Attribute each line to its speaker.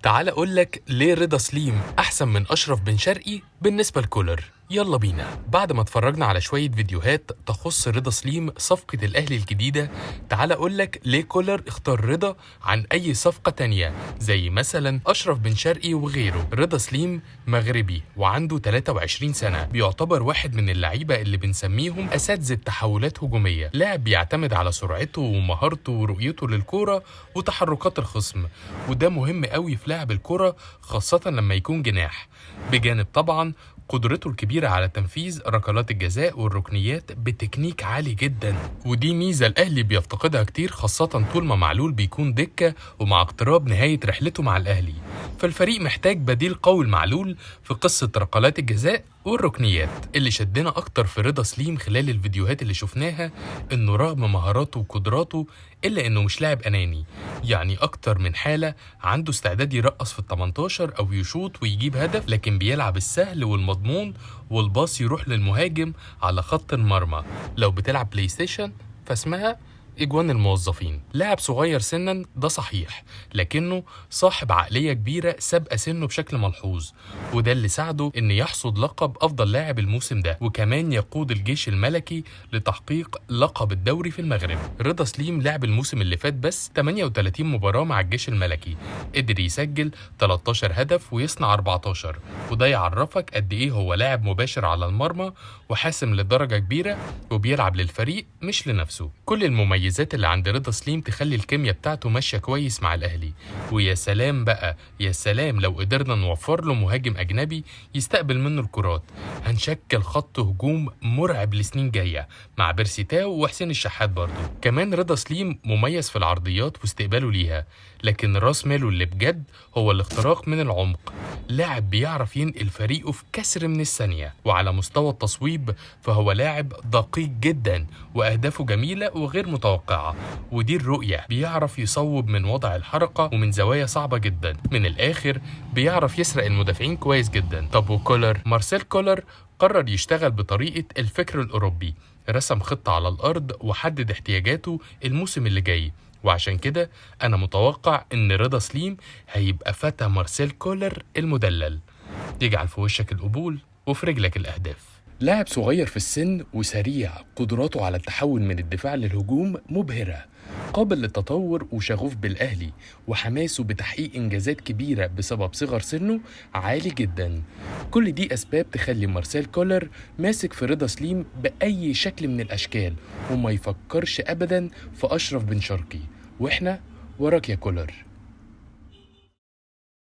Speaker 1: تعال أقولك ليه رضا سليم أحسن من أشرف بن شرقي بالنسبة لكولر. يلا بينا. بعد ما اتفرجنا على شوية فيديوهات تخص رضا سليم صفقة الأهلي الجديدة، تعال أقولك ليه كولر اختار رضا عن أي صفقة تانية زي مثلا أشرف بن شرقي وغيره. رضا سليم مغربي وعنده 23 سنة، بيعتبر واحد من اللعيبة اللي بنسميهم أساتذة تحولات هجومية. لاعب بيعتمد على سرعته ومهارته ورؤيته للكرة وتحركات الخصم، وده مهم قوي في لعب الكرة خاصة لما يكون جناح، بجانب طبعا قدرته الكبيرة على تنفيذ ركلات الجزاء والركنيات بتكنيك عالي جدا. ودي ميزة الأهلي بيفتقدها كتير خاصة طول ما معلول بيكون دكة ومع اقتراب نهاية رحلته مع الأهلي، فالفريق محتاج بديل قوي لمعلول في قصة ركلات الجزاء والركنيات. اللي شدنا أكتر في رضا سليم خلال الفيديوهات اللي شفناها إنه رغم مهاراته وقدراته إلا إنه مش لاعب أناني، يعني أكتر من حالة عنده استعداد يرقص في ال 18 أو يشوط ويجيب هدف، لكن بيلعب السهل والمضمون والباص يروح للمهاجم على خط المرمى. لو بتلعب بلاي ستيشن فاسمها إجوان الموظفين. لاعب صغير سنا ده صحيح، لكنه صاحب عقلية كبيرة سابقة سنه بشكل ملحوظ، وده اللي ساعده إن يحصد لقب أفضل لاعب الموسم ده، وكمان يقود الجيش الملكي لتحقيق لقب الدوري في المغرب. رضا سليم لعب الموسم اللي فات بس 38 مباراة مع الجيش الملكي، قدر يسجل 13 هدف ويصنع 14، وده يعرفك قد إيه هو لاعب مباشر على المرمى وحاسم لدرجة كبيرة، وبيلعب للفريق مش لنفسه. كل المميزات اللي عند رضا سليم تخلي الكيمياء بتاعته ماشية كويس مع الأهلي، ويا سلام بقى يا سلام لو قدرنا نوفر له مهاجم أجنبي يستقبل منه الكرات، هنشكل خط هجوم مرعب لسنين جاية مع بيرسي تاو وحسين الشحات برضه. كمان رضا سليم مميز في العرضيات واستقباله ليها، لكن راس ماله اللي بجد هو الاختراق من العمق. لاعب بيعرف ينقل فريقه في كسر من الثانية، وعلى مستوى التصويب فهو لاعب دقيق جدا وأهدافه جميلة وغير متوقعة، ودي الرؤية، بيعرف يصوب من وضع الحركة ومن زوايا صعبة جدا. من الآخر بيعرف يسرق المدافعين كويس جدا. طب وكولر؟ مارسيل كولر قرر يشتغل بطريقة الفكر الأوروبي، رسم خطة على الأرض وحدد احتياجاته الموسم اللي جاي، وعشان كده أنا متوقع إن رضا سليم هيبقى فتى مارسيل كولر المدلل، يجعل في وشك القبول وفي رجلك الأهداف. لاعب صغير في السن وسريع، قدراته على التحول من الدفاع للهجوم مبهرة، قابل للتطور وشغوف بالأهلي، وحماسه بتحقيق إنجازات كبيرة بسبب صغر سنه عالي جدا. كل دي أسباب تخلي مارسيل كولر ماسك في رضا سليم بأي شكل من الأشكال، وما يفكرش أبدا في أشرف بن شرقي، وإحنا وراك يا كولر.